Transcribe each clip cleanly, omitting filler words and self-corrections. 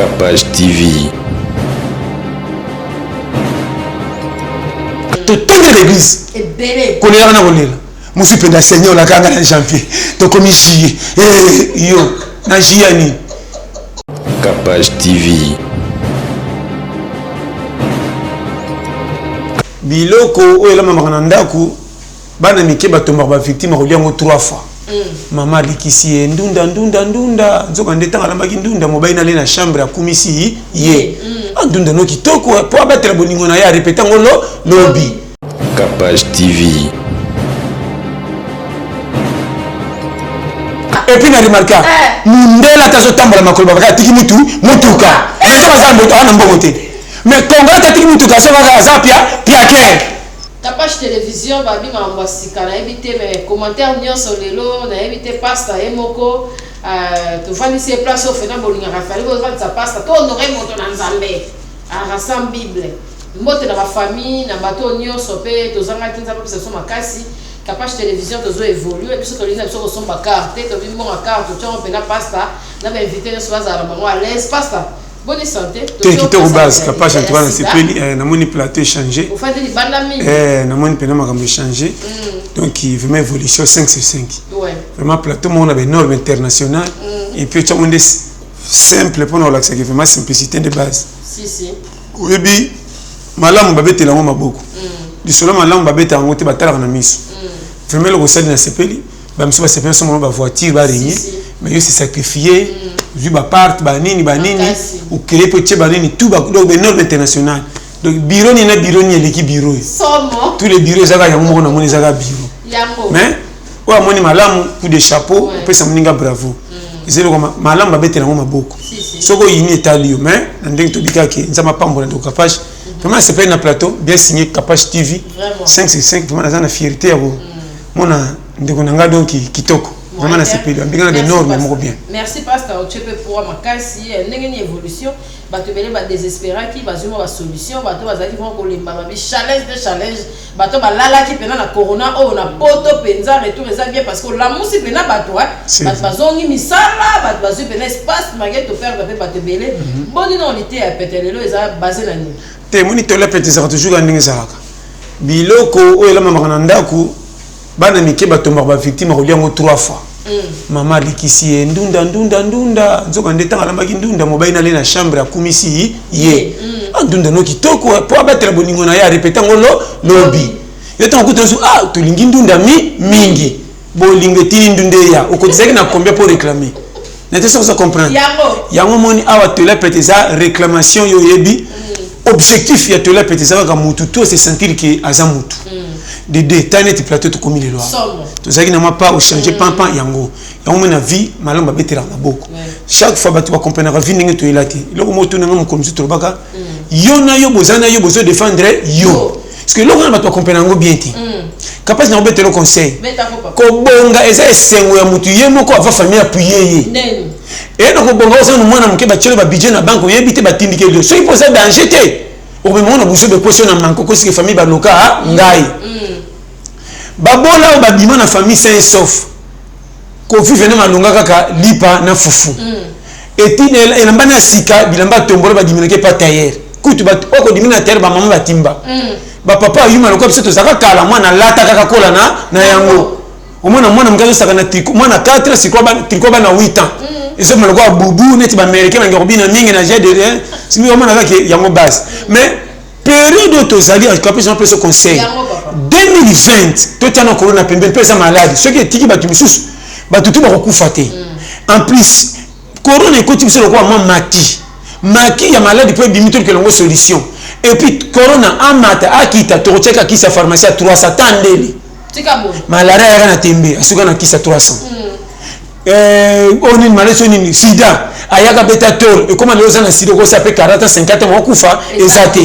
Capage TV. Toute l'église. Qu'on est là dans le je suis le Seigneur la kanga en janvier. Donc comme ici, yo, na jiani. Capage TV. Biloko oyo la mama kanandaku bana mike batomba ba victime ko 3 fois. Mama likisi ndunda nzoka ndetanga la maki ndunda mobai na le na chambre ya kumisi ye. Ndunda no kitoko po abatela boningo na ya répéter ngolo lobby. Capage TV. Et puis, il a remarqué, Mundela Tazotambola Makolo Baka, Tiki Mutu, Mutuka. Et ça va s'embêter, on a un bon côté. Mais Congo, Tiki Mutuka, ça va Zapia, Piaker. Capage télévision, Babi Mambasika, on a évité mes commentaires, on a évité pasta et moko. Tu vas ici place au Fénat Bolinga Raphaël, vous avez sa pasta, tu honorer mon ton Nzambé, à Rassam Bible. Mbote na ba famille, na bato nyonso pe, tozanga kinza pe so makasi. Capage télévision tozo évoluer et puis ce que les gens sont ba carte to bi mo carte to on pena pasta na ba inviter na soir à la maman à l'aise pasta bonne santé to kité au base Capage Antoine sepeli na moni plateau changer au fait de bandami na moni pena makambo changer donc il vraiment évolution 5 sur 5 ouais vraiment plateau on a des normes internationales et puis tu monde simple pour nous l'accès vraiment simplicité de base si oui bi malamu babete la ngoma beaucoup du solo malamu babete ngote batala na miso vraiment le conseil na sepeli ba miso ba sepeli so mo ba voiture ba régner mais yo se sacrifier ju ba part ba nini ou créer petit ba nini tout ba donc des normes internationales donc bureau ni l'équipe bureau tous les bureaux zaka ya mo na moni zaka bureau mais wa moni malamu coup de chapeau peut ça moninga bravo c'est le malamu babete la ngoma beaucoup soko yini etalio mais ndenge to bikaki nzama pambola to Capage vraiment c'est pas un plateau bien signé Capage TV 5 sur 5 vraiment dans la fierté à vous mona ndeko nanga donc kitoko vraiment na sepeli ambinga na des normes moko bien merci pasteur tu peux pour makasi ndenge évolution bato belé ba désespérer qui bazuma ba solution bato bazali vont kolemba ba challenge bato balala ki pena na corona o na poto penza retour eza bien parce que la musi pena bato bato bazongi misala bato bazu pena espace malgré to perdre pe bato belé boni non lité à petelelo eza basé na ni te moni to la petisa toujours ndenge zalaka biloko o la mama kanandaku bana mike batomba ba victime ko liango 3 fois mama likisi ndunda nzoka ndetanga la maki ndunda mobai na le na chambre ya kumisi ye ndunda no kitoko po abatela boningo na ya répéter ngolo lobby yo tango kutanzu to lingi ndunda mingi bolingo tini ndunde ya okotizaki na combien pour réclamer n'était ça comprendre yango moni awa to la petisa réclamation yo yebi objectif ya to la petisa ka mutu to se sentir que aza mutu de détails de plateau to comme les lois to zaki na ma pas au changer pampan yango na vie malamba betela na boko chaque fois batu ba comprendre vie ninge to ilati loko moto na ngam komzi to baka yo na yo bozana yo bozo défendre yo parce que loko na batu comprendre ngo bien ti Capage na betelo conseil ko bonga eza esengo ya mutu ye moko ava famille appuyer ye et donc bonga ozo mwana muke ba chelo ba budget na banque yebite ba tindike le so il pose danger te au moment na buso de poisson na manko ko si famille ba loka ngai babola ba bima na famille sain sauf ko vivre na malonga kaka lipa na fufu etine elamba na sika bilamba tombolo ba dimineke pa tailleur kutu ba ko dimina terre ba mama batimba ba papa yuma loka biso to zaka kala mwana lata kaka kola na yango omona mwana mkazo saka na tricot mwana 4 sikwa ba tricot ba na 8 ans eso maloko bubu neti ba américain ba ngobina mingi na j'ai derrière simi omona kaka yango base mais période tozali à Capage on peut se conseil 2020 to tana corona pembe pesa malade ce qui est tiki batu misusu batu tu ba kokufa te en plus corona ekoti biso lokwa maki ya malade peut bimito que longo solution et puis corona amata akita to cheka kisa pharmacie à 300 tandeli tika bon malaria ya na tembe asuka na kisa 300 oni malaria ni sida ayaka betator et comment les gens sida ko s'appelle 40 50 mo kufa ezate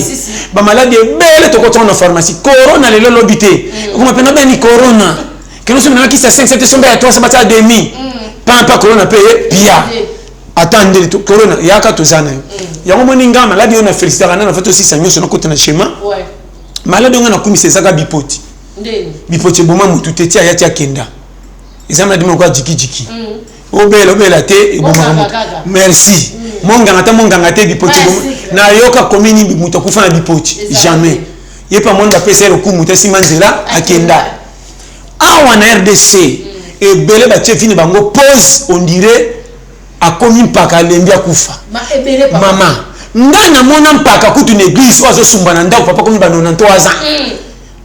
ba maladie belle to ko tona pharmacie corona le lobité comment pena ben ni corona que nous sommes qui ça 5 7 sombe à 300 bata demi pas corona paye pia attendez corona yaka to zana yango moninga maladie on a félicité na fait aussi sanyo sur côté na schéma ouais maladie on a commis ces aga bipoti ndeni bipoti boma mutu teti ayati akenda ezama dimo kwa jiki obela te et bon merci monganga te bipoti na yoka komini muto kufa na bipoti jamais yepa monde ba pesa le kumu te simanzela akenda awa na RDC et belé ba chefini bango pose on dirait a komi mpaka lembi akufa mama ngana mona mpaka kutu na église wazo sumba na ndako papa komi ba 93 ans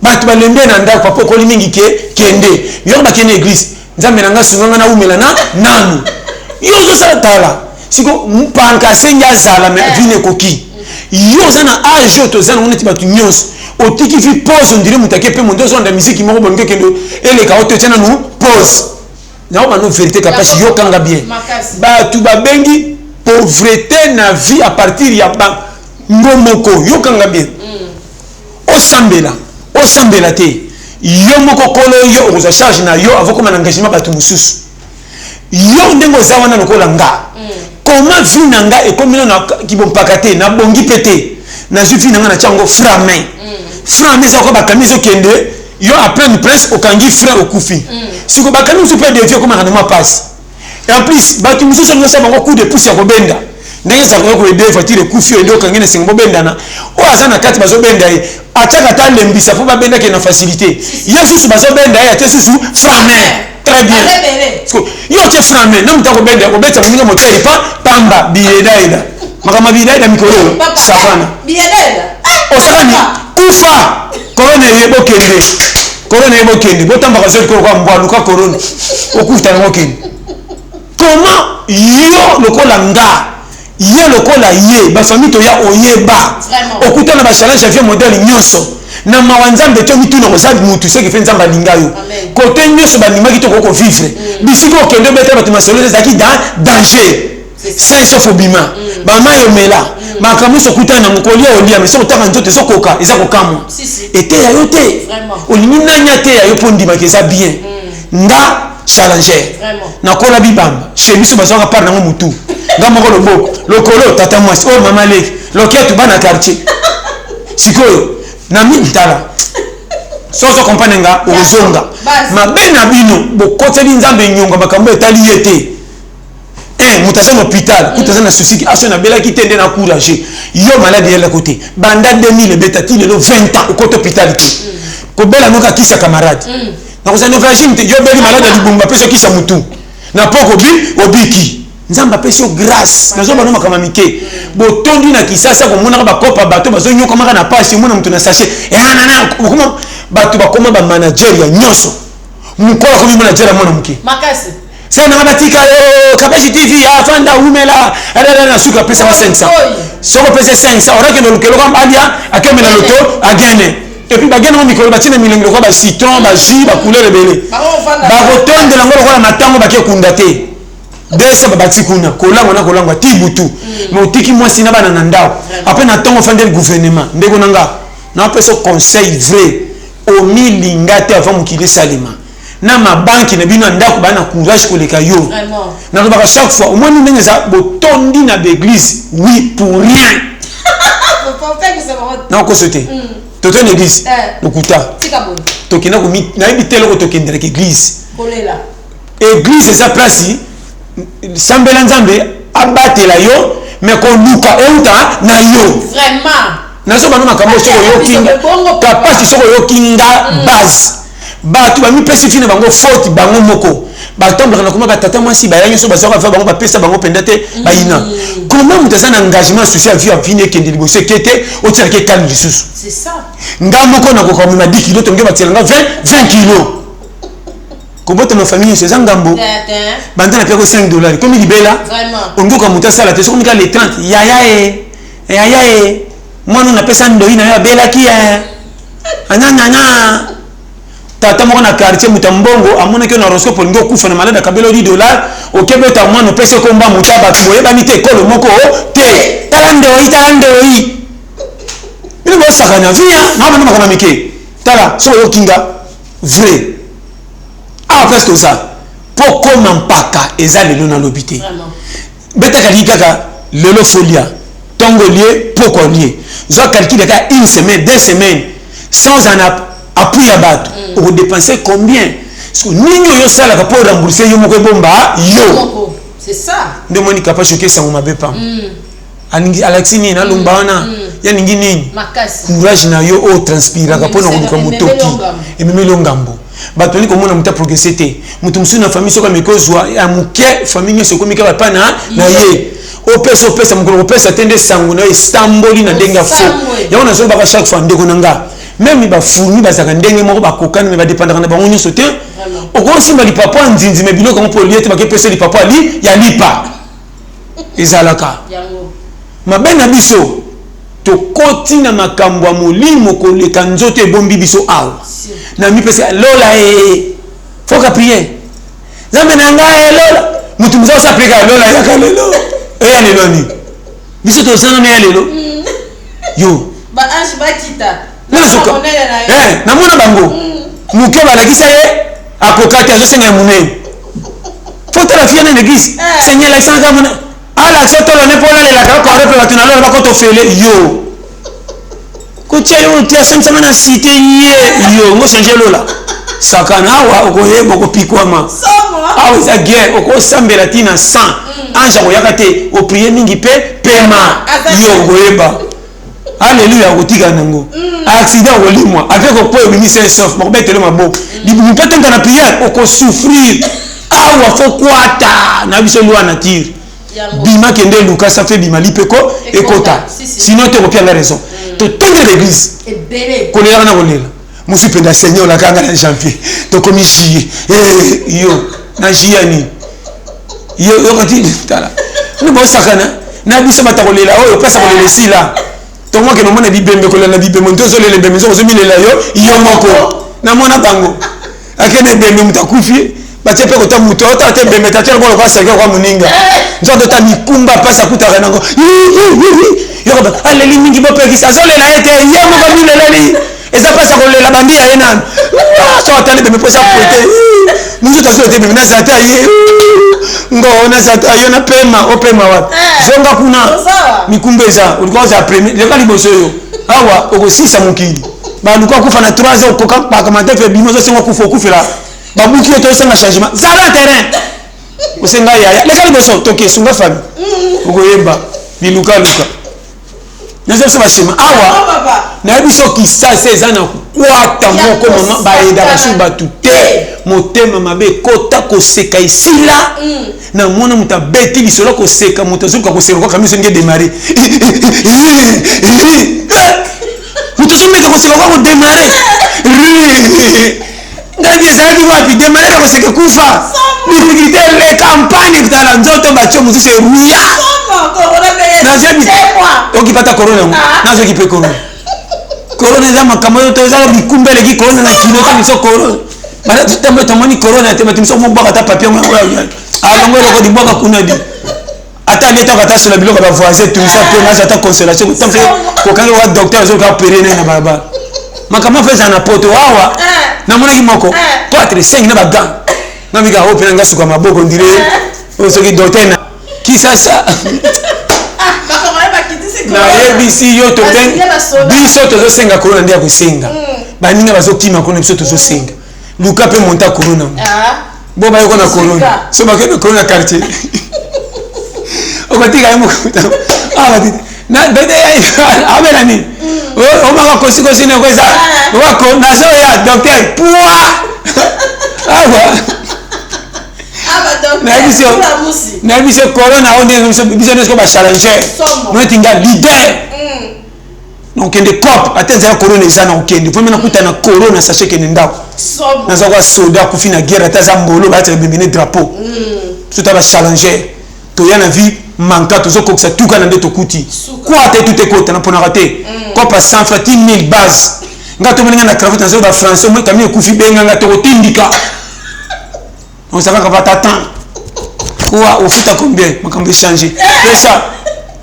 batu ba lembi na ndako papa ko limingi kende yo ba kende église nzambe nanga sunga na umela na nanu yo zo sa tala siko mpanka senga zala me vine koki yo zana age to zana oneti batu nyos otiki fi pause on dirait mutake pe mondo zo nda musique moko bonke kendo ele ka oto tena nu pause na ba no vérité kapasi yo kanga bien batu ba bengi pauvreté na vie à partir ya ba ngomoko yo kanga bien o sambela te yo moko kolo yo oza charge na yo avant comme un engagement batu mususu yo ndengo zawana lokola nga comment vie nanga et comme na kibompaka te na bongi pété na vie nanga na chango framain za ko bakamizo kende yo à pleine presse okangi frère okufi siko bakamizo pe de vie comme na ma passe et en plus batu mususu ngosa bango coup de pouce ya kobenda ndenge sa ko aider voiture kufi ndo kangene singo benda na o azana kati bazo benda e achaka ta lembisa fo ba benda ke na facilité yesu bazo benda e ate susu framain très bien yo te framain na mutako benda ko beta minga moteli pa pamba biyedaida makama biyedaida mikolo safana biyedaida o sakani kufa corona yebo kende botamba ka zeli ko kwa mbwalu ka corona okuta na mokende comment yo lokola nga ye lokola ye ba famille to ya oyeba okuta na ba challenge via modèle nyonso na mawanzambe to mituna ko sabi mutu seki fe nzamba lingayo côté nyonso ba nimaki to ko vivre bisiko kende beta ba tumasolo zaki dans danger c'est sofobima ba mayo mela makamuso kuta na mukoli olia mais so taka nzoto so koka eza kokamo ete ya yote olimi nanya te ya yopondi ba keza bien nga challenger na kola bibamba chez biso bazanga par na mutu nga moko loboko lokolo tata mwasi o mama leki loketu bana quartier sikoyo na mintala soso kompane nga ozonga mabena bino bokoteli nzambe nyonga makambo etali yete mutasana hôpital kutasana souci aso na bela kitende na courage yo malade yela côté banda 2000 betati le 20 ans au côté hôpital te ko bela noka kisa camarade na kozana vagine te yo beli malade libumba peso kisa mutu na poko bi obiki nzamba peso grâce nazo bana makama mike botondi na kisasa ko mona ba kopa bato bazo nyoka maka na pasi mona mutu na sachet na kuma bato bakoma ba manager ya nyoso mukola ko manager ya mona muke makasi sana ngabatika Kapashi TV afanda umela na suka pesa 500 soko pesa 500 orake no lokelo kwa alia akemela loto agene et puis bagene mo mikolo batina milengo kwa ba citron ba jus ba couleur ebele ba rotonde la ngolo kwa matango ba kekunda te desa ba batikuna kolangwa tibutu mais otiki mwasi na bana na ndao après na tongo fandel gouvernement ndeko nanga na pesa conseil vrai o milinga te avant mukili salima na ma banque na bino ndako bana courage koleka yo na ba chaque fois au moins ndenge za botondi na l'église oui pour rien na ko sauter toto na église lokuta tokina ko na ibitelo ko tokendera ke église kolela église sa place sambela nzambe abatela yo mais ko luka euta na yo vraiment na so bana makambo soko yo kinga kapasi soko yo kinga base batu ba mi pesi fina bango faute bango moko ba tombe na kuma batata mwasi ba yanyo so ba soko fa bango ba pesa bango pendate ba ina comment mutazana engagement social vie afine kende liboso kete o tira ke calme lisusu c'est ça nga moko na ko komima 10 kg tonge ba tira nga 20 kg kobote na famille c'est ngambo banda na peko $5 comme libela vraiment ongoka mutasala te so mika les 30 yaya mwana na pesa ndoi na ya bela kia anana tata moko na quartier mutambongo amona ke na horoscope ngo kufa na malada kabelo $10 okebeta mwana pesa ko mba mutaba tuboye bani te kolo moko te talandoi bino bo sakana via na bana makama mike tala so yo kinga vrai ah parce que ça poko mampaka eza lelo na lobité beta kalikaka lelo folia tongolier poko lié zo calculer ka une semaine 2 semaines sans un appui à battre on dépenser combien parce que ninyo yo sala ka pour rembourser yo moko bomba yo C'est ça. Nde moni capable choquer ça ma bepa. Alaxini na lombana ya ningi nini. Makasi. Courage na yo o transpira kapona ko motoki. Et même longambo. Batoni ko mona muta progresser te. Mutu musu na famille soka mekozwa ya muke famille soko mika bapana na ye. Opesa mukolo opesa tende sango na istamboli na denga fo. Ya ona zo baka chaque fois ndeko nanga. Même ba fourni ba zaka ndenge moko ba kokana me ba dépendre na bango nyoso te. Oko simba li papa nzinzi me biloko ko liete ba ke pesa li papa li ya lipa. Ezalaka. Mabena biso to koti na makambo ya molimo koleka nzoto ebombi biso awa. Na mi pesa lola faut ka prier. Zambe na ngai lola. Mutu mzo sa prier lola ya kalelo. Ya lelo ni. Biso to sana na lelo. Yo. Ba ange ba kita. Nazoka. Na mona bango. Muke balakisa ye akokati azosenga munene. Faut la fier na l'église. Seigneur la sanga mona. Ala sotolo ne pola la ka ko repe batuna lo ba ko to fele yo. Ko tia yo tia sensa na cité ye yo ngo changer lola. Sakana wa ko yebo ko pikwama. Ah oui ça guerre ko sambela tina 100. Anja ko yakate o prier mingi pe pema yo go yeba. Alléluia ko tika nango. Accident ko limwa avec ko po ministère sauf mo betele mabo. Di bu peut na prière ko souffrir. Ah wa fo kwata na biso lwa na tire. Bima kende Lucas ça fait bima lipeko et kota. Sinon tu reprends la raison. To tendre l'église. Et belé. Kolela na kolela. Musu penda Seigneur la kanga na janvier. To komi jier. Yo na jiani. Yo kati tala. Ni bo sakana. Na biso mata kolela oyo pesa kolela sila. To mo ke no mona bibembe kolela na bibembe ntozo lele bembe zo milela yo moko. Na mona bango. Akene bembe mutakufi. Batie pe kota muto ota te bembe tatia ko kwa seka kwa muninga. Nzoto ta mikumba pasa kutaka nango. Yo ba aleli mingi bo pe kisa zole la ete yemo ko mileleli. Eza pasa ko lela bandi ya enan. So atale bembe posa poete. Mungu tazo te bembe na zata ye. Ngo na zata yo na pema opema wa. Zonga kuna mikumba eza ulikuwa za premier le kali boso yo. Awa okosisa mukili. Ba luka kufa na 3 ans okoka pa kamata fe bimozo sengo kufa okufela. Babuki oto senga changement zala terrain osenga yaya lekali boso toke sunga fami okoyeba biluka luka nazo so bashema awa na biso kisasa ezana kwata moko mama baeda basuba tuté motema mabe kota koseka isila na mona muta beti bisolo koseka mutazuka koseka kwa kamiso nge démarrer mutazomeka koseka kwa démarrer Ndani zaidi wapi demalera ko seke kufa difficulté les campagnes dans nzoto bacho muzise ruya corona be na zebi okipata corona na zo kipe corona za makambo to za bikumbele ki corona na kino ka so corona bana tutambe tomoni corona te matimso mo baka ta papier mo ya alongo ko di boka kuna di ata leta kata sur la biloko ba voisin tout ça pe na ta consolation ko tamfe ko kanga wa docteur zo ka opérer na barabara makama feza na poto wawa na mona kimoko poitre 5 na baga na biga hope na ngasuka maboko ndire o soki docteur na kisasa bakama ba kitisi ko na ABC yo to ben biso to zo senga corona ndia ko senga baninga bazo kima ko biso to zo senga luka pe monta corona bo ba yoko na corona so ba ke corona quartier o ko tiga mo na bede abela ni o ma ko siko sine ko za wako na so ya docteur poa awa na biso corona on est biso ne ko ba challenger no tinga leader donc ende cop atenza corona ezana okende faut mena kuta na corona sachez que ndako na za kwa soda ku fina guerre taza mbolo ba tsa bimene drapeau tout ba challenger to yana vie manka to zo ko sa tuka na ndeto kuti kwa te tout écoute na pona raté ko pa 130,000 base ngato mlinga na cravate na ba français mo kamio kufi benga ngato tindika on sait pas tatan quoi au futa combien makambe changer pesa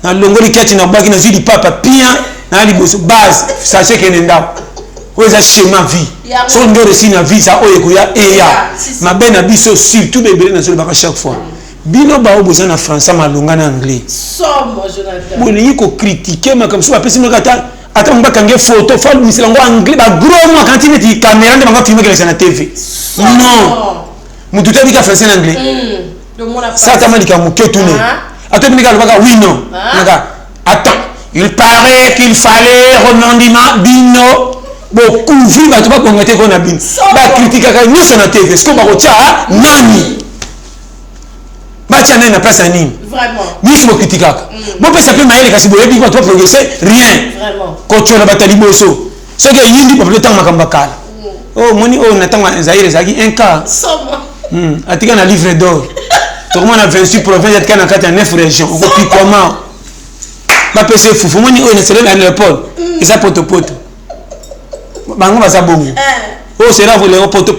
na longoli kati na baki na zidi papa pia na liboso base sachez que nenda ko za schéma vie so ndore si na vie ça oyeko ya eya mabena biso surtout bebele na zo ba chaque fois bino ba oboza na français malonga na anglais somo Jonathan boni ko critiquer makam so apesi makata ata mbaka nge photo fa misilango anglais ba gros moi quand il dit caméra de manga filmer que na TV non mutu tabi ka français en anglais Ça t'a dit qu'on tout né. Attends, oui non. Attends, il paraît qu'il fallait remandement bino. Beaucoup vivre à tout pas qu'on était qu'on a bien. Bah critiquer nous sur la TV. Est-ce qu'on va retirer nani? Bah tiens n'a place à nini. Vraiment. Ni si vous critiquez. Bon peut s'appeler Maël kasi boye bi ko to progresser rien. Vraiment. Quand tu as la bataille boso. Ce que yindi pour le temps makambakala. Oh moni oh natanga Zaire zaki un cas. Somme. Atika na livre d'or. Tout le monde a 28 provinces et kana kati 9 régions. On copie comment? Ba pese fufu moni oh na sele na Léopold. Et ça poto. Bango baza bongo. Oh c'est là vous les poto.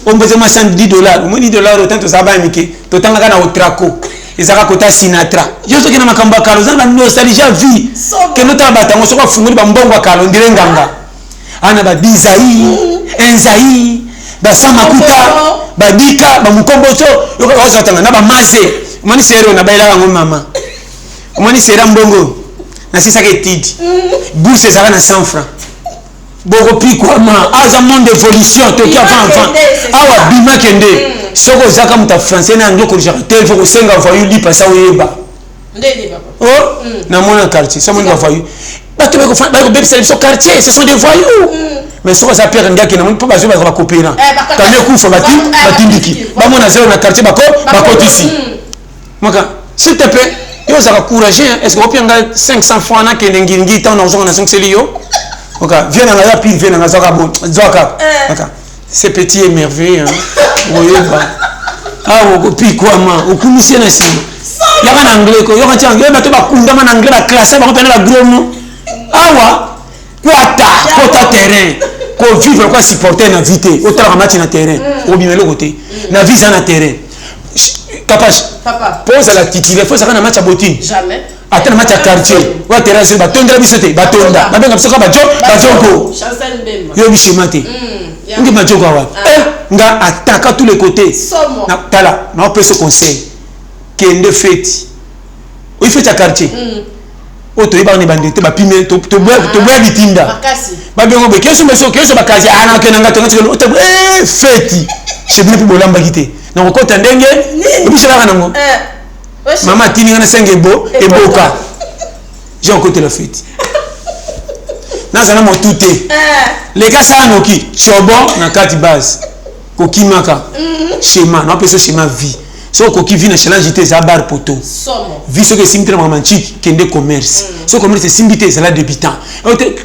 On besoin de $110. Moi $10 autant to saba miki. To tanga kana otrako. Ezaka kota Sinatra. Je sais que na makamba kalo za na nostalgie vie. Que nous tabata ngo soka funguli ba mbongo kalo ndire nganga. Ana ba Dizaï, Enzaï, ba Samakuta, ba Dika, ba Mukomboto, yo ka oza tanga na ba Maze. Mani sero na baila ngo mama. Mani sera mbongo. Na sisa ke tidi. Bourse ezaka na 100 francs. Boko pi kwa ma aza monde d'évolution to ki avant awa bima kende soko zaka muta français na ngoko jaratel faut senga voyu li pasa oyeba ndeni papa oh na mon quartier ça mon voyu ba to ko fa ba ko bebe sélection quartier ce sont des voyous mais soko za pire ngaki na mon pas bazo ba copier kamé kufa batindiki ba mon zéro na quartier bako ici maka s'il te plaît yo za courager est-ce que on peut 500 francs na kende ngingi tant na zo na 5 selio. Ok, viens dans la pile, viens dans la zaka. C'est petit et merveilleux. Oui, ah, vous puis quoi, moi, vous connaissez la scène. Il y a un anglais, il y a un anglais, mais tu vas condamner un anglais, la classe, on va prendre la gros. Ah, ouais, quoi ta terrain, quoi vivre, quoi supporter la vie, autant la match na terrain, au bien le côté, la vie na terrain. Papa, pose à la titulaire, il faut savoir un match à bottine. Jamais. Attends match à quartier. Wa terrasse ba tonda bisote ba tonda. Ba benga bisoka ba joko. Chancel Mbemba. Yo bishimate. Ngi ba joko wa. Nga attaque à tous les côtés. Na tala, na peut ce conseil. Kende fête. O fête à quartier. O to iba ni bandete ba pime to boya bitinda. Makasi. Ba bengo be keso ba kazi ana kenanga to ngati to fête. Je dis pour bolamba kité. Na ko kota ndenge. Obishaka nango. Maman tini ngana sengebo eboka. J'ai encore la fête. Nazana motuté. Les gars ça noki chobon na kati base. Kokimaka. Schéma, na pesa schéma vie. So koki vient chez l'agité za bar poto. Vie ce que simple romantique kende commerce. So commerce simbité ça la débutant.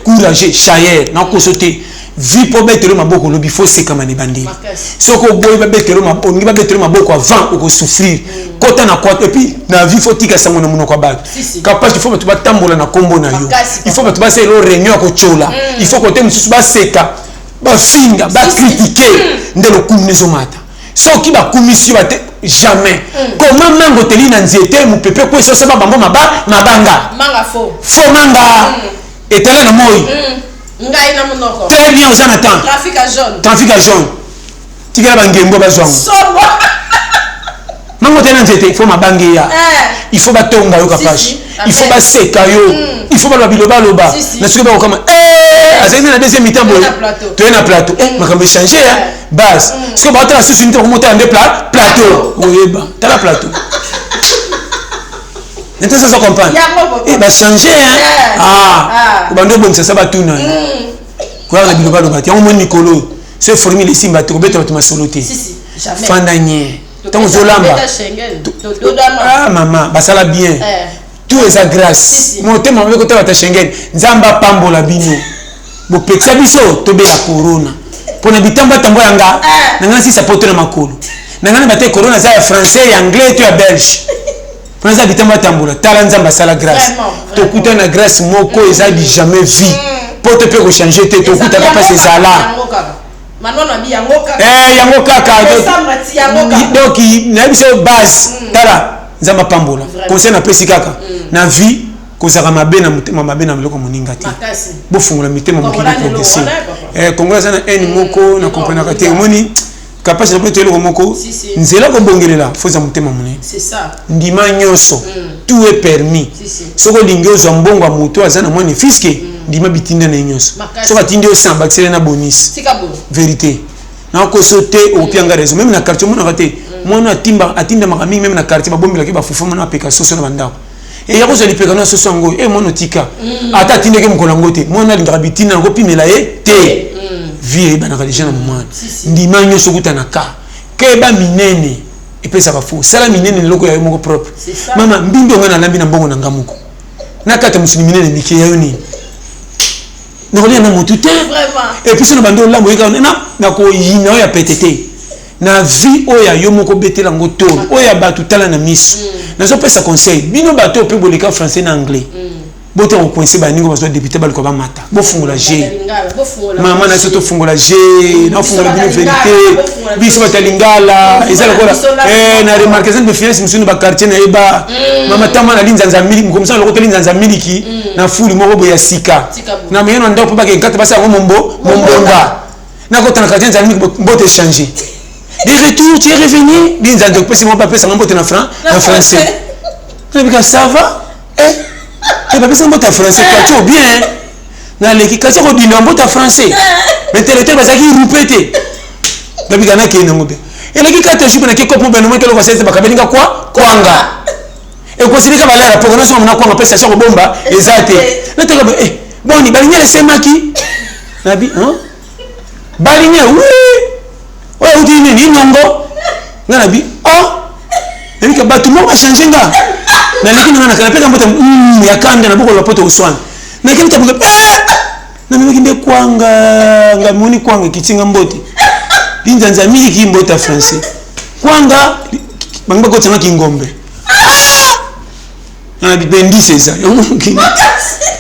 Courageux, chayer, na ko sauter. Vie pour mettre le maboko lobi faut c'est comme un bandit. Soko boy ba mettre le maboko, on va mettre le maboko avant ou souffrir. Kota na quoi et puis na vie faut tika sango na muno kwa bag. Capable il faut tu ba tambola na kombo na yo. Il faut tu ba se lo réunion ko chola. Il faut que tu mususu ba seka, ba finga, ba critiquer ndelo kumnezo mata. Soki ba kumisi ba jamais. Comment mango teli na nzete mu pepe ko so ba bambo mabanga. Manga faux. Faux manga. Et tele na moi. Très bien, on attend. Trafic à jaune. Trafic à jaune. Tu as un game, il faut ma banguer. Il faut ma tonga yo capache. Il faut ma seka yo. Il faut ma biloba loba. Na suka ba comme na deuxième mi-temps tu es na plateau. Ma comme changer base. Ce que ba ta sous une remonter en plateau. Oui ba, tu la plateau. Maintenant ça se comprend. Et bah changer bando bon ça va tout non. Quoi la biloba loba ti on mon Nicolo. C'est formule ici ba to beto to ma soloté. Si jamais. Fandanier. Tant zolamba. Ah maman, bah ça la bien. Tout est à grâce. Mon thème avec côté ta Schengen. Nzamba pambola bino. Bo peksa biso to be la corona. Pour n'habitamba tambo yanga. Nanga si ça porte na makolo. Nanga na bate corona za français, anglais, tu es belge. Pour les habitants tambola, talanzamba ça la grâce. To kuta na grâce moko eza di jamais vu. Pour te peut changer te to kuta pas c'est ça là. Yango kaka donc na biso base tala nzamba pambola conseil na pesi kaka na vie kozaka mabe na mutema mabe na miloko moninga te bo fungola mitema mokili progresser kongola sana en moko na comprendre ka te moni capable na peto eloko moko nzela ko bongelela foza mutema mone c'est ça ndima nyonso tout est permis soko lingezo mbongo ya muto azana moni fiske ndima bitinda na nyonso soko atindi o samba accéléré na bonus vérité na ko sauter au pianga raison même na quartier mona raté mwana atinda makami même na quartier ba bombi la ki ba fufu mwana apeka soso na bandako et ya ko zali peka na soso ngo mwana tika ata tindeke mkola ngote mwana linga bitina ngo pimela te vie ba na religion na mwana ndima nyoso kutana ka ke ba minene epesa ba fu sala minene loko ya moko propre mama mbindo ngana lambi na mbongo na ngamuko na kata musuni minene mike ya yoni na kolia na motu te et puis na bando lambo yeka na ko yina ya PTT na vie oya yo moko betela ngo tolo oya batu tala na miso na zo pesa conseil bino bato pe boleka français na anglais boto on coincé ba ningo bazo député ba ko ba mata bo fungola G mama na soto fungola G na fungola bino vérité biso batalingala ezala ko na remarquer ça de finesse musuni ba quartier na eba mama tama na linza nzamili mkomsa lokota linza nzamili ki na fuli moko boya sika na meyeno ndako ba ke nkata basa ngo mombonga na ko tana quartier nzamili bote changer de retour tu es revenu linza ndako pesi mo ba pesa ngombote na français na ça va et pas besoin de français tu es bien na leki kasi ko dina mbota français mais télé bazaki rupete dabi kana ke ngobe et leki kata jupe na ke kopo beno mo telo ko sese bakabelinga kwa kwanga et ko silika balera pour na soma na kwanga pesa soko bomba ezate na teka boni balinya semaki nabi balinya oui ouais udini ni nongo ngana bi dabi ka batu mo changer nga na lakini ngana kanapeka mbota ya kanga na boko lopoto uswana na kile tabuka na mimi kinde kwanga ngamuni kwanga kitinga mboti linza mimi kimbota français kwanga bangba ko tsama kingombe na bibendi sesa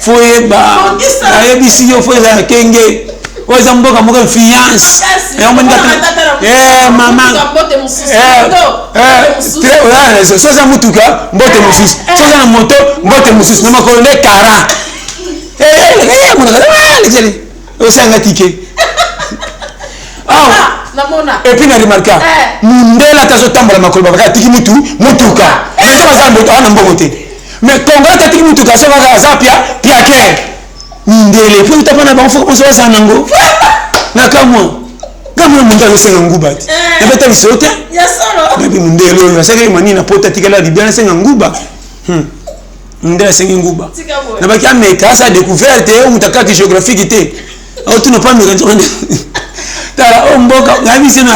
foye ba ya bisi yo foye za kenge oza mboka moka fiance mama soza mutuka mbote mususu soza na moto mbote mususu na makolonde kara osanga tike et puis na remarka mundela tazotambola makolo babaka tiki mutuka baza mboto ana mbongo te mais kongola tatiki mutuka soka aza pia clair ndele pe utapana ba mfuko poso sana ngo na kama mundu azosenga nguba ti na beta bisote ya solo na bi mundele oyo asake mani na pota tikala libana senga nguba ndela senga nguba na baki ameka sa découverte ou mutakati géographique te au tu no pas me rendre tala mboka ngabi sina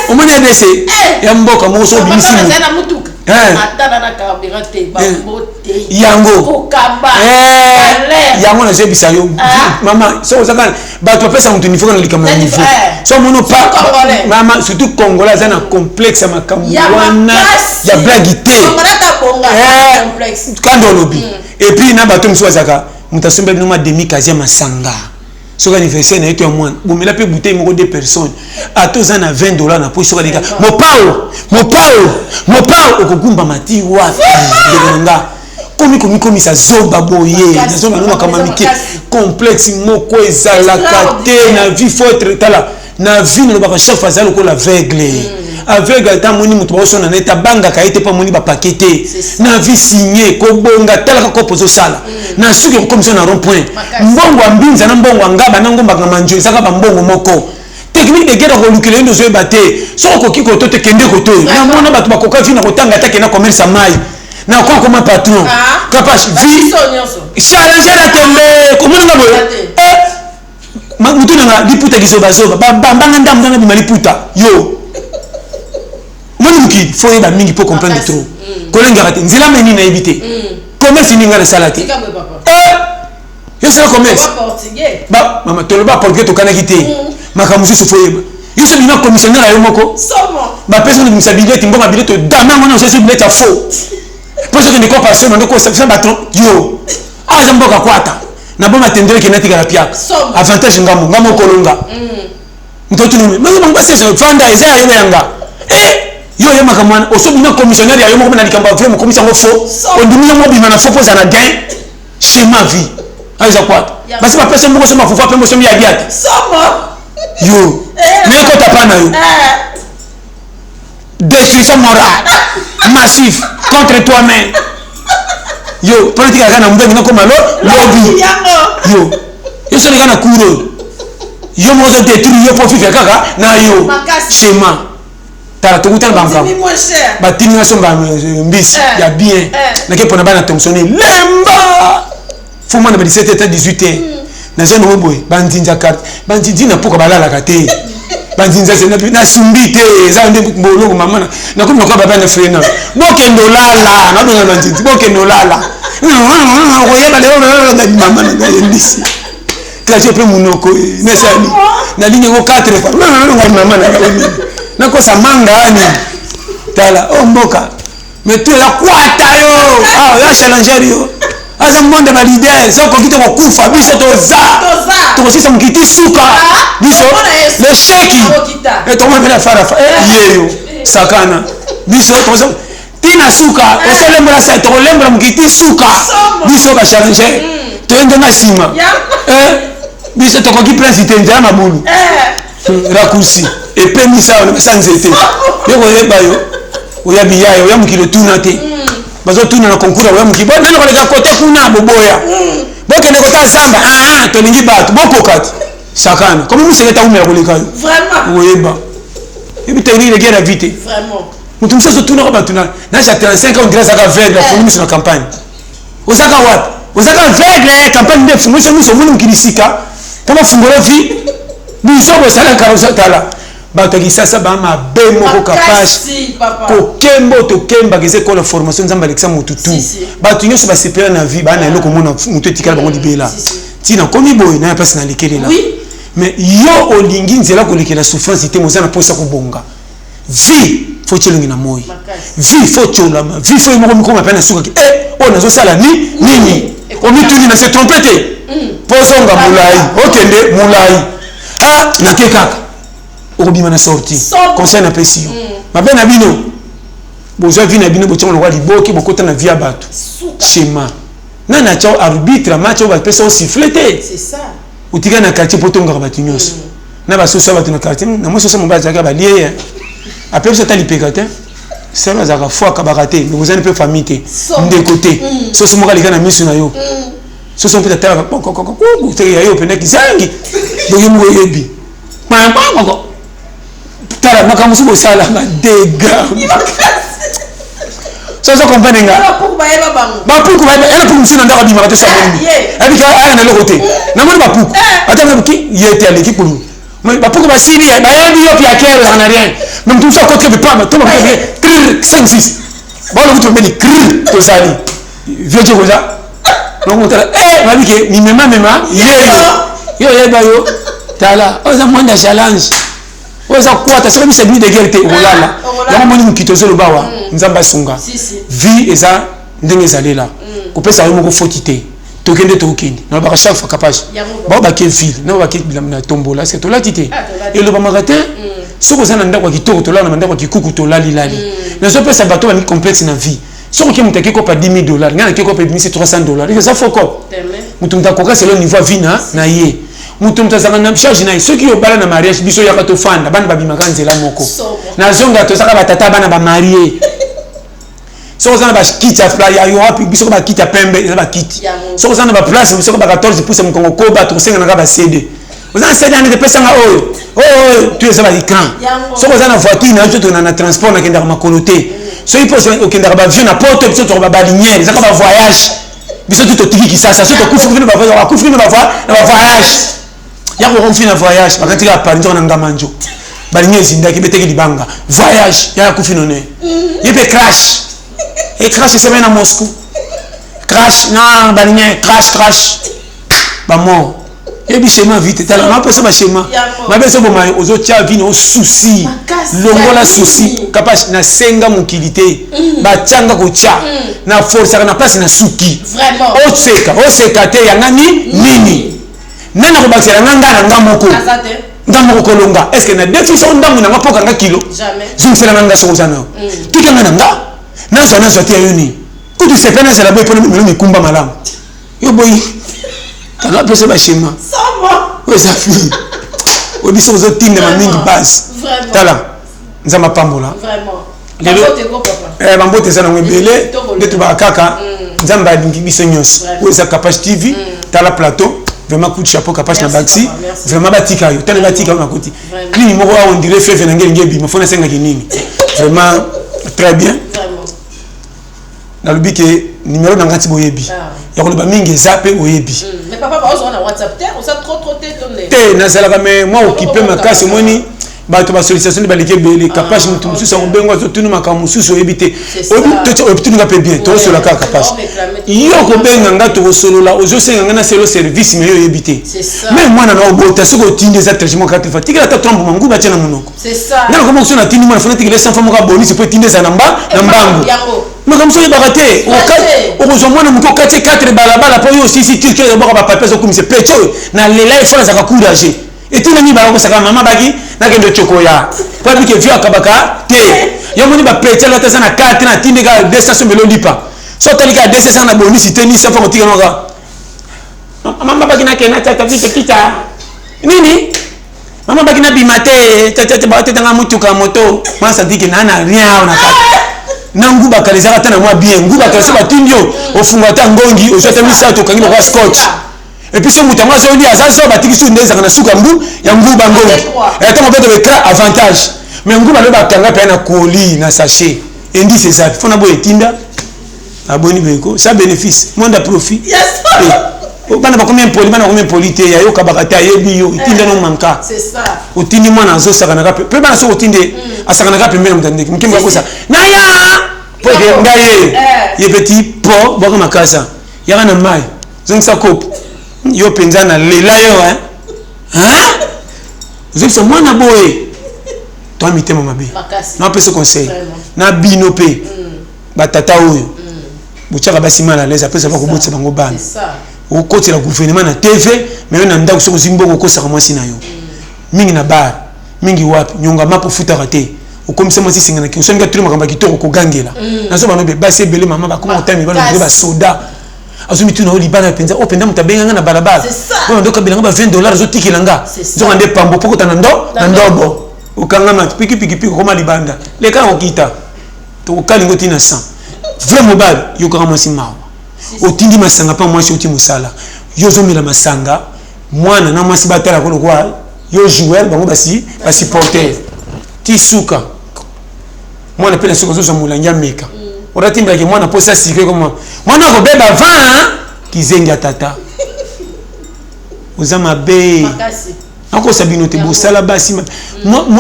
omone dese ya mboka mo so bimisi atana na carburante ba mbote yango yango na zebisa yo mama so zakana ba to pesa mtu nifoka na likama niveau so mono pa mama surtout congolais za na complexe makamwana ya blagité complexe kando lobi et puis na bato mso zaka mutasombe bino ma demi kazi masanga soka anniversaire na eto ya mwana bomela pe bouteille moko de personnes atoza na $20 na poche soka dika mopao okugumba mati wapi ndenga komi sa zoba boye na zoba ngoma kama mike complexe moko ezalaka te na vie faut tala na vie no ba chef azalo ko la aveugle ta moni mutu ba sona na eta banga ka ete pa moni ba paqueté na vie signé ko bonga tala ka ko pozo sala na suki ko comme ça na rond point mbongo ambinza na mbongo ngaba na ngomba ka manjo saka ba mbongo moko technique de guerre ko lukile ndo zo baté so ko kiko to te kende ko to na mona batu ba koka vina ko tanga ta kena commerce mai na ko comme patron capable vie challenge la tombe ko mona ngabo mutu na liputa kisoba bambanga ndambo na bimaliputa yo monimuki faut yeba mingi pour comprendre trop kolenga rate nzela meni na éviter commerce ninga na salati yo c'est commerce ba mama toloba portugais to kana kité makamusu so faut yeba yo c'est bina commissionnaire ayo moko ba personne ne s'habille timbo ma billet to dama ngona so billet ta faux parce que ne ko passer na ko ça baton yo azamboka kwata na boma tendele kenatika la piaka avantage ngamo kolonga mtoto nume mama sasa fanda eza yo yanga yo yema kamwana osobina commissionnaire ya yo mo na likamba vraiment commission ngo faux ondimia mo bima na faux poza na gain chez ma vie aiza kwata basi ba pesa mo soma fufa pembo somi ya biata soma yo mais ko tapana yo destruction morale massif contre toi-même yo politique kana mbengi na koma lobby yo so kana kuro yo mo zo détruire yo profit kaka na yo schéma tala tokuta na banka moins cher batinga so ba mbisi ya bien na ke pona bana Thompson lemba faut moi na 17h 18h na zone roboy bandinja carte bandinja poko balala kate bandinja c'est na sumbite za nde boloko mama na ko moko baba na frena bokendo lala na donga bandinja bokendo lala ko yeba leo na mama na ndisi kaje pe munoko nesani na ligne ko 4 fois mama na ko sa manga ani tala o mboka mais tu la kwata yo ya challenger yo aza monde ba leader so ko kito ko kufa biso toza to sisa mkiti suka biso le sheki et to mwana fara yeyo sakana biso to tina suka osele mbona sa to lembra mkiti suka biso ba challenger to ende na sima biso to ko ki president nja mabulu rakusi et puis ça on sans été yo ko yeba yo oya biya yo ya mukilo tuna te bazo tuna na concours ya mukibo nana ko leka côté kuna boboya bokene ko ta samba to ningi batu bokokati sakana comme vous savez ta umela ko leka vraiment oyeba ibite ni le gera vite vraiment mutum so tuna ko batuna na ja 35 ans grâce à la veille la communiste na campagne osaka wapi osaka veille campagne de fumusho muso munu mkilisika kama fungolo vi biso bo sala karosa tala bato kisasa ba mabe moko capage ko kembo to kemba keze ko la formation nzamba Alexa mututu bato nyoso ba sepela na vie ba na eloko mona mutu etikala bango libela tina komi boy na passe na lekele la mais yo olingi nzela ko lekela souffrance te mozana posa ko bonga vie faut tchelingi na moyi vie faut tcholama vie faut moko miko mapena suka ki o nazo sala nini o mituni na se tromper posonga mulai okende mulai na ke kaka okobima na sorti conseil na pesi yo mabe na bino bozwa vi na bino botongo kwa liboki bokota na via bato schéma nana chao arbitre match ba pesa siffleté c'est ça utika na quartier potonga ba tinyos na ba soso ba na quartier na mo soso mo ba zaka ba lié après ça tali pekate ça na zaka fois ka baraté mais vous avez peu famille té de côté soso mo ka likana misu na yo soso peut être ko te yo pena kizangi do yo mo yebi ko tala makamusu ko sala ma dega soso comprendre nga ba puku ba ela puku msina ndaka bima to saboni abi ka aya na lokote na moni ba puku atanga ki yete ale ki kulu ba puku ba siri ba yebi yo pia kero na rien même tout ça côté pas ma to ba 5 6 ba lo kutu beni to sali vieux ko za no ko tala ba bi ke ni mema yo ba yo tala oza mwanda challenge oza kwata soko bisa bi de guerre olala ya moni mukitozo lo bawa nzamba sunga vie eza ndenge zalela ko pesa yo moko fotité tokende na ba chaque fois capable ba ba ke ville na ba ke bilamna tombola c'est to la tité et le ba magatin soko zana ndako kitoko to la na ndako kikuku to lali na so pesa bato ba ni complexe na vie soko ke mutake ko pa $10,000 ngana ke ko pa $300 et ça faut quoi mutumta ko ka c'est le niveau vina na ye mutumta zanga na charge na ceux qui au bala na mariage biso ya ka to fanda bana ba bimaka nzela moko na zonga to saka batata bana ba marié soko zana ba kita fly ya yo hapi biso ba kita pembe ba kiti soko zana ba place biso ba 14 pouces mkongo ko ba to senga na ba CD ozana CD ane de pesa nga oyo tu es ba écran soko zana voiture na to na transport na kenda ma coloté so il pose au kenda ba avion na porte biso to ba lignère zaka ba voyage biso to tiki kisasa so to kufu vino ba voyage ya ko konfi na voyage bakati ka Paris na ngamanjo balinye zinda ki beteki libanga voyage ya kufi none yepe crash et crash c'est même à Moscou crash na balinye crash ba mort et bi schéma vite tala na pesa ba schéma ba beso bo mai ozo tia vino souci longola souci capable na senga mukilité ba tianga ko tia na force na place na suki vraiment o seka te ya nini nana ko bakela nganga na ngamoko kolonga est-ce que na déficit on ndamu na mapoka nga kilo jamais zungsela nganga soko sana kika ngana nga nazo te yoni ko tu sepena c'est la boy pour mi kumba malamu yo boy tala pesa ba shema sama o za fi o biso zo tinda ma mingi base tala nzama pambola vraiment bambote sana ngwebele de tu ba kaka nzamba lingi biso nyos o za capacité TV tala plateau vraiment coup de chapeau capable na baxi vraiment batika yo tellement batika na koti ni moko on dirait fait na ngeli ngebi mafona senga kinini vraiment très bien na lobi ke numéro na ngati boyebi ya ko ba mingi zape oyebi mais papa ba on a WhatsApp te on ça trop tonné te na sala mais moi occupé ma casse moni bato ba sollicitation de balike bele capable mutu mususu ngo bengo zo tunu makamususu oyebite obitunu ka pe bien to solo ka capable yo ko benga ngato solola ozo senga ngana selo service mais yo oyebite mais moi na obota soko tinde za traitement ka tefa tigala ta trompe mangu ba tena monoko c'est ça na ko mo na tindi mo fona tigala sans famo ka boni c'est pour tinde za namba nambangu mais comme ça il baraté au ko zo mona muko 4 balabala po yo si tu que ba ba papa zo comme c'est pecho na lela il faut la za courager et tout le monde va ko maman bagi na kendo chokoya pour que vieux akabaka te yo moni ba pecho la tasa na 4 na tinde ka 200 melo lipa so tali ka 200 na bonus tennis ça faut tirer noga maman bagi na kena tata vite kita nini maman bagi na bimate tata ba tata nga mutuka moto moi ça dit que nana rien on a na nguba kaleza tana moi bien nguba kaleza batindio ofunga ta ngongi osota misa to kangi ba scotch et puis ce mouton ça on dit ça so batiki su ndeza kana suka ngu ya nguba ngongi et tant peut être avantage mais nguba le bakanga pe na colis na sachet indi c'est ça faut na bo etinda aboni beko ça bénéfice monde à profit yes bana ba combien poli bana combien polité ya yo kabakata yebi yo etinda no manka c'est ça otindi mwana zo sakana ka pe bana so otinde asakana ka pembele mutandiki mkimba ko sa naya po de ngaye ye petit po bako makasa ya kana mai zongisa kopo yo penza na lela yo zongisa mwana boye to mitema mabe na pese conseil na bino pe batata oyo buchaka basi mala leza pesa bako botsa bango bana au côté la gouvernement na TV mais on a ndako soko zimbongo ko saka mwasi na yo mingi na bar mingi wapi nyonga mapo futa raté au comme ça mwasi singana ki usonga tuli makamba kitoko ko gangela na so bano be basi bele mama ba kuma otami bano ba soda azumi tuna oli bana penza o penda mutabenga na barabara bon ndoka bilanga ba $20 zo tikilanga zo ngande pambo poko tanando na ndobo ukanga ma piki piko koma libanda leka okita to kalingo tina 100 vrai mobile yo kama mwasi mawa otindi masanga pa mwasi oti musala yo zomela masanga mwana na mwasi batala ko kwa yo joueur bango basi porter ti suka mwana pele suka zo mulanja meka oratimba ke mwana posa sikre comme mwana ko beba 20 kizenga tata uzama be ako sabino te bosala basi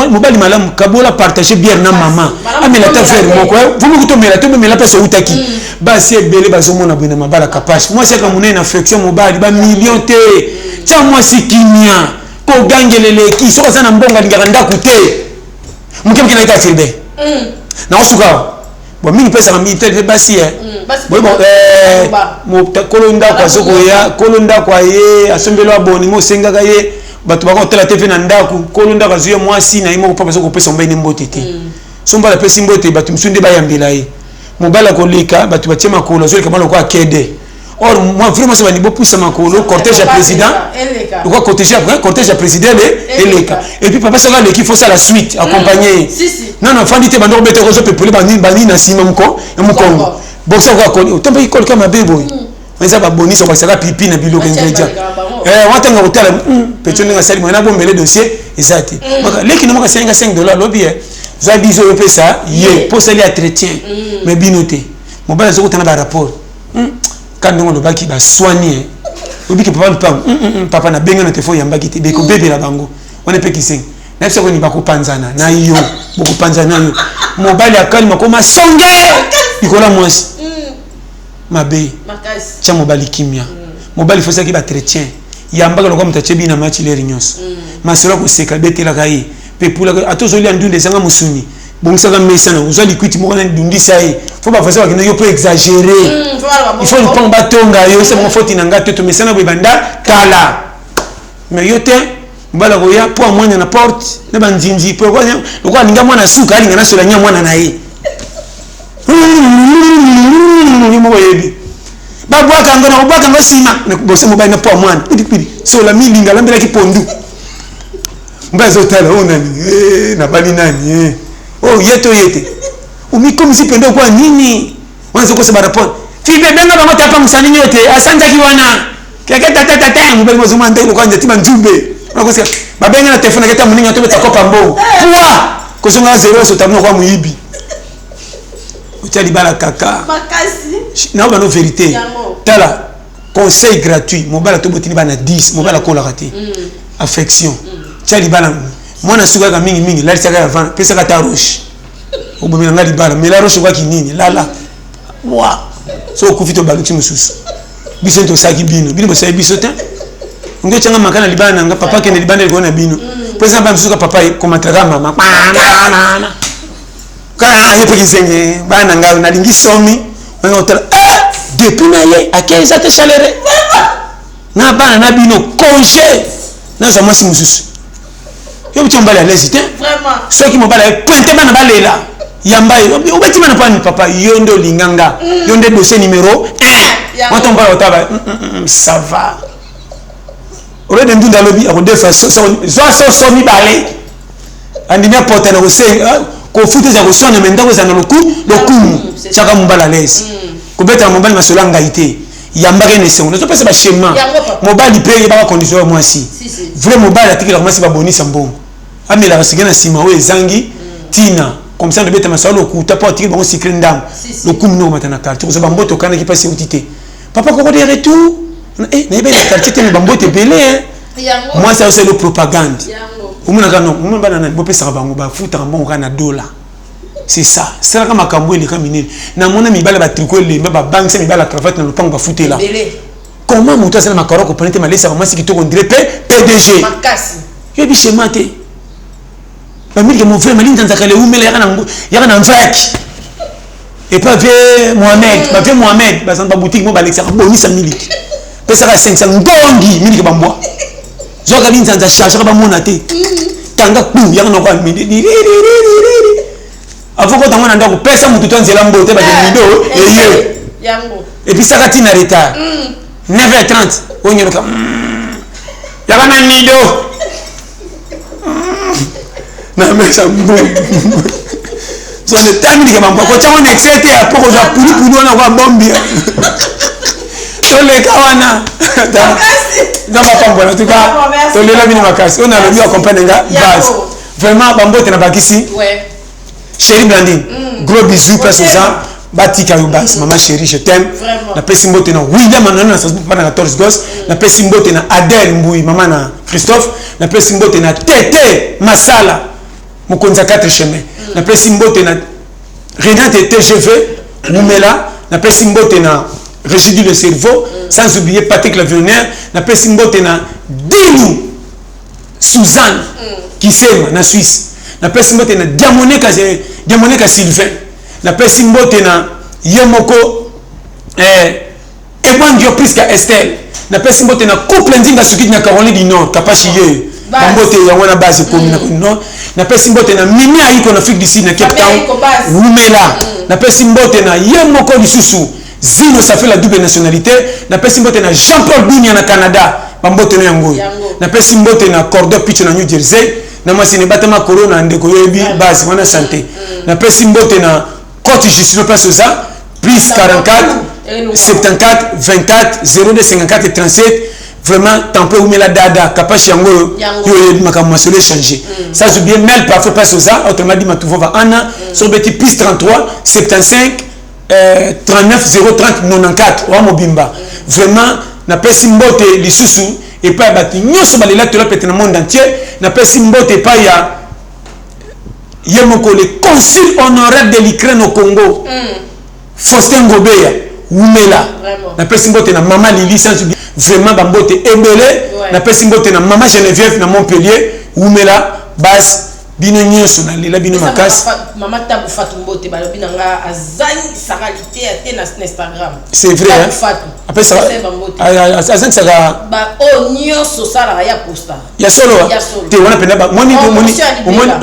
mobali malamu kabola partager bière na maman amela ta faire moko vous me to mela to mela pesa utaki basi ebele bazomona bwina mabala kapashi moi c'est comme une affection mobali ba million te tia moi sikimia ko gangelele ki so sana mbonga lingaka ndaku te mukemke na ita firbe na osuka bo mingi pesa na militaire basi bon mo kolonda kwa soko ya kolonda kwa ye asombelo aboni mo senga ye bato bako tela TV na ndaku kolonda ka zuye mwasi na imo papa soko pesa mbaine mbote te somba la pesa mbote bato msunde bayambila ye mobala kolika bato batie makolo zo kama lokwa kede or moi vraiment ça va niveau pousse makolo cortège à président quoi cortège à président eleka et puis papa sanga l'équipe faut ça la suite accompagner non non fandi te bando bete ko zo pepele bani na sima mko ya mkongo bon ça quoi ko tombe ikol kama bebo mais ba boni so ba saka pipi na biloko ingredient watanga hôtel pecho ninga sali mwana bombele dossier exact maka leki no maka $5 lobby za biso yo pesa ye pour ça les entretien mais binoté mobile zo kutana ba rapport quand on baki ba soigner obiki papa na benga na telefone ya mbaki te be ko bebe la bango on pe kising na soko ni bako panzana na yo boko panzana yo mobile akali makoma songe ikola mwasi mabe cha mobile kimia mobile faut ça ki ba entretien yambaka lokwa mutachebi na match les rinyos masolo ko seka betela kai pepula atozoli andunde sanga musuni bongsaka mesana uzwa liquide moko na ndundisa ye faut ba fazer wakina yo peut exagérer il faut le prendre batonga yo c'est mon faute inanga to mesana bo banda kala mais yo te mbala ko ya po mwana na porte na banzinzi po kwa lokwa linga mwana suka linga na sola nya mwana na ye ni mo yebi babwaka ngona ubaka ngasima bose mobile na po mwana pidi so la milinga lambela ki pondu mbazo tala onani na bali nani oh yete umikomi sipendo kwa nini mwanzo kwa sababu rapport fibe benga bango tapa msani nyote asante kiwana Quelqu'un tata mobali mo zuma ndeko kwa njati banjumbe. Na kosi ba benga na téléphone keta muninga to beta kopa mbo. Quoi? Ko songa zéro so tamno kwa muyibi. Otia libala kaka. Makasi. Na ba no vérité. Tala conseil gratuit, mobali to botini bana 10, mobali ko la raté. Affection. Tia libala mwana suka ka mingi la tsaka ya vana pesa ka ta roche. Obomina nga libala mais la roche kwa kinini lala. Wa. So ku fito baluti mususu. Biso to saki bino bo sai biso te ngo changa makana libana nga papa kene libana ko na bino pesa ba msuka papa ko matraga mama kana yepe kisenge bana nga na lingi somi nga otala depuis na ye akeza te salaire na bana na bino congé na za masi mususu yo bichomba la lesi te Vraiment. so ki mobala pointe bana balela yamba yo beti mana pa ni papa yondo linganga yonde dossier numéro 1 on tombe au tabac ça va au lieu de nous dans le bi à deux façons soit mi balé andimia porte na ose ko fuite za ko sona menda ko za na loku chaka mobala les ko beta mobali masola ngaité yamba ke ne se on ne peut pas schéma mobali pe ba condition moi si vrai mobali atikela moi si ba bonisa mbongo amela ka sigana sima o ezangi tina comme ça de beta masolo okuta po atiki bango secret ndam le coup no matana carte ko bamboto kana ki passe utité papa koko de retour eh na bela carte te bamboto belé moi ça c'est le propagande umuna kana umuna bana na bo pesa bango ba futa bango kana dollar c'est ça c'est là makambo ile kamine na mona mibala ba tricot le ba bank c'est mibala cravate na lopango ba futa là comment moto ça na makaro ko prendre malesa ba masi kitoko ndire PDG Makasi. yo bi schéma te bamili ke mon frère mali ntanza kale umela yana mfaki et pas vie Mohamed bazan ba boutique mo ba lexa boni 100 miliki pesa ka 500 ngongi miliki ba mwa zo ka ntanza charge ka ba mona te tanga ku yana kwa midi avant ko tangona ndako pesa mutu tonzela mbote ba mido eye Yango. et puis ça ka tina retard 9h30 onyo ka yabana nido na mesa mbo so le time que mambo ko chama nexete ya poko za pulu na kwa bombi to le kawana da ba pambo na tuka to le la bini makasi on a le mieux accompagner nga base vraiment bambo te na bakisi Ouais. chérie Blandine gros bisous parce que ça batika yo base maman chérie je t'aime na pesi mbote na William na ça pas na 14 gosses na pesi mbote na Adèle Mbouy maman na Christophe na pesi mbote na Tété Masala mokonza 4 chemin na pesi mbote na Renate TGV Moumela na pesi mbote na Résidu le cerveau sans oublier Patrick l'avionneur na pesi mbote na Dilou Suzanne qui s'aime na Suisse na pesi mbote na Diamonika Sylvain na pesi mbote na Yemoko Ebwan Diopris ka Estelle na pesi mbote na couple ndinga suki na Caroline du Nord kapashi ye mbote ya wana base pour na Nord na pesi mbote na Mimi aiko na Afrique du Sud na Cape Town Wumela na pesi mbote na Yemoko lisusu Zino ça fait la double nationalité na pesi mbote na Jean-Paul Dunia na Canada bambote na yango na pesi mbote na Cordo Pitch na New Jersey na mwasi ne batama corona ndeko yebi base wana santé na pesi mbote na Côte Justino place ça plus 44 74 24 02 54 37 vraiment tempé ou la dada capache yango yo makamwa solo changer ça je bien mail parfois passe ça autrement dit ma tout va ana sur petit plus 33 75 39 030 94 wa mobimba vraiment na pesi mbote lisusu et pas bati nyoso balela to la pete na monde entier na pesi mbote pa ya Yemoko le consul honoraire de l'Ukraine au Congo Faustin Gobeya Wumela na pesi mbote na maman Lili sans oublier vraiment bambote ebele na pesi mbote na maman Geneviève na Montpellier Wumela bas bino nyoso na lela bino makasi maman Tabu Fatou Mbote balobi nanga azani saralité ate na Instagram c'est vrai hein après ça azan saka ba o nyoso sala ya posta ya solo te wana penda ba moni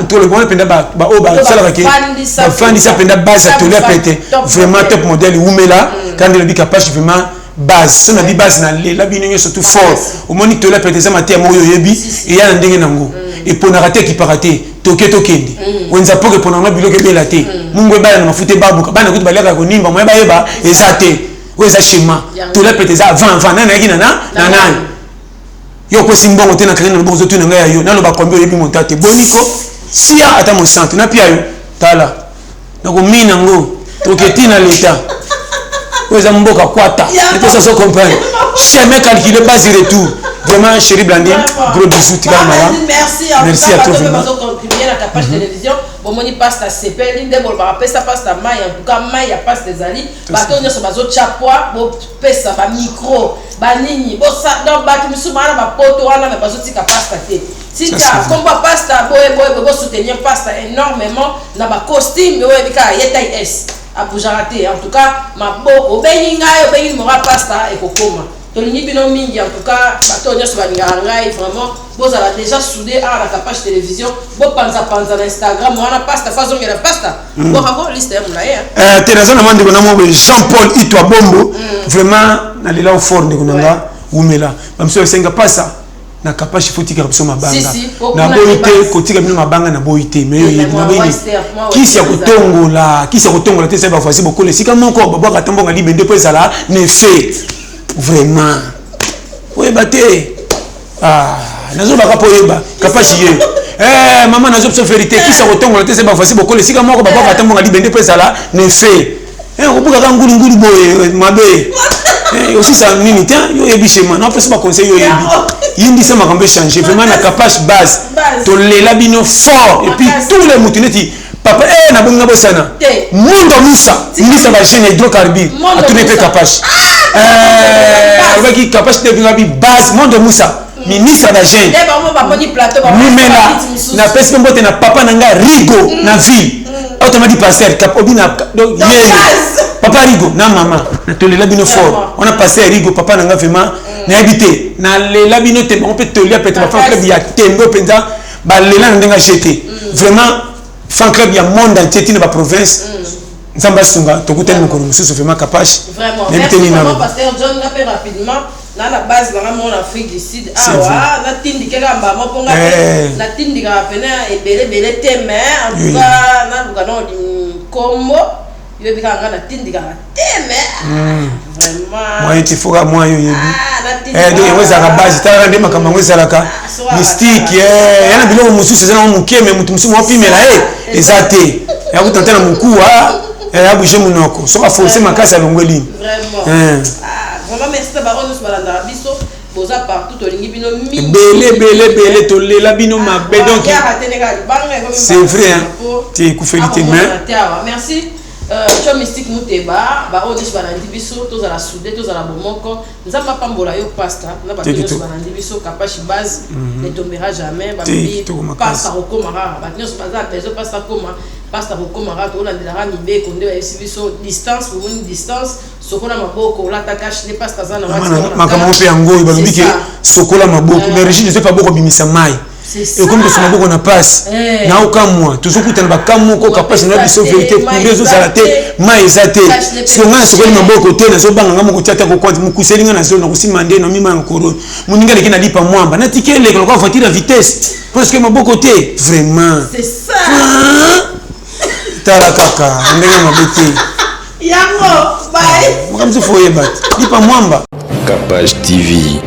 to le moni penda ba o ba sala ke ba fandi sa penda base to le pété vraiment top modèle Wumela quand il dit capable vraiment base on a dit base na la bino nyoso tout fort au moni to le pété ça maté mo yo yebi et ya ndenge nango et pour na rater qui paraté toke tokende wenza poke pona ma biloke bela te mungu bala na mafute babuka bana kuti baleka ko nimba moya bayeba ezate oyo eza schéma tola pete eza avant nani ayaki na nani yo kosi mbongo te nakanga na loboko ozotuna ngai ya yo naloba kombi oyebi monta te boniko sia ata mosantu napia yo tala nakomina ngo toketi na leta oyo eza mboka kwata epesa so comprendre chemin calculé base retour vraiment chérie Blandine gros bisous tika mala merci à toi vraiment contribuer à ta page télévision bon moni pasta sepeli nde bol ba pesa pasta mai en tout cas mai ya pasta ezali bato nyoso bazo chapwa bo pesa ba micro ba nini bo sa donc ba kimisuma na ba poto wana me bazo tika pasta te si ta komba pasta bo soutenir pasta énormément na ba costume bo ebika yeta s a boujarate en tout cas ma boko bengi ngai bengi mo pasta e kokoma tolingi bino mingi en tout cas bato nyoso balinga ngai vraiment vous avez déjà soudé à la page télévision vous panza na Instagram wana pasta façon ngela pasta bon encore liste ya mulaye tenaza na mandi bona mo Jean-Paul Itwa Bombo vraiment na lela fort ndeko nanga umela bamso senga pasa na kapashi fotika biso mabanga na boite kotika bino mabanga na boite mais yo na boite kisi ya kotongola te seba voici beaucoup le sika moko babo katambonga libende po ezala ne fait vraiment oui baté nazo baka po yeba kapashi ye mama nazo pso vérité kisi ya kotongola te seba voici beaucoup le sika moko babo katambonga libende po ezala ne fait obuka ka ngulu boye mabe aussi ça nini tiens yo yebi chez moi non pas ça conseil yo yebi yindi ça m'a quand même changé vraiment na capage base to lela bino fort et puis tous les moutineti papa na bonga bosana Mondo Musa ministre de la chaîne hydrocarbures a tout été capage avec capage de base Mondo Musa ministre de la chaîne mimela na pesi mbote na papa nanga Rigo na ville automatiquement passer cap obina donc papa Rigo na mama na tolela bino fort on a passé Rigo papa nanga vraiment na habité na lela bino te on peut tolia peut être fan club ya tembo penza ba lela ndenga jeté vraiment fan club ya monde entier na ba province nzamba sunga tokutana mukuru mususu vraiment capache vraiment merci vraiment pasteur John na peu rapidement na la base dans mon Afrique du Sud na tindi keka mbama ponga na tindi ka pena ebele teme en tout cas na lugano di kombo yo bika nga na tindi ka teme vraiment moi il faut moi yo yebi donc weza ka base tala ndema kama ngweza laka mystique yana biloko mususu zana mukeme mutu musumu opimela ezate ya kutantana mukuwa ya bouger munoko so ka forcer makasa longweli vraiment vraiment merci de baron nous balanda biso boza partout to lingi bino mi belé to lela bino mabe donc c'est vrai hein tu kufélité mais merci cho mystique muteba baron nous balanda biso to za la soudé to za la bomoko nzamba pambola yo pasta na ba nous balanda biso capache base ne tombera jamais ba bi pasta okomara ba nous baza peso pasta koma pasta okomara to la ndela mibe konde ba biso distance pour une distance sokola maboko la takash ne pasta zana makamo pe yango balobiki sokola maboko mais régime ne fait pas beaucoup bimisa mai et comme que maboko na passe na okamwa tuzokutana bakamu ko capable na biso vérité pour les autres alaté mai ezate so nga sokola maboko te na zo banga ngamo ko tiata ko kwandi mukuselinga na zo na kusimande no mima nkoro muninga lekina lipa mwamba na tikele ko voiture à vitesse parce que maboko te vraiment c'est ça tala kaka ndenge mabete yango bye makamzi foye bat lipa mwamba Capage TV.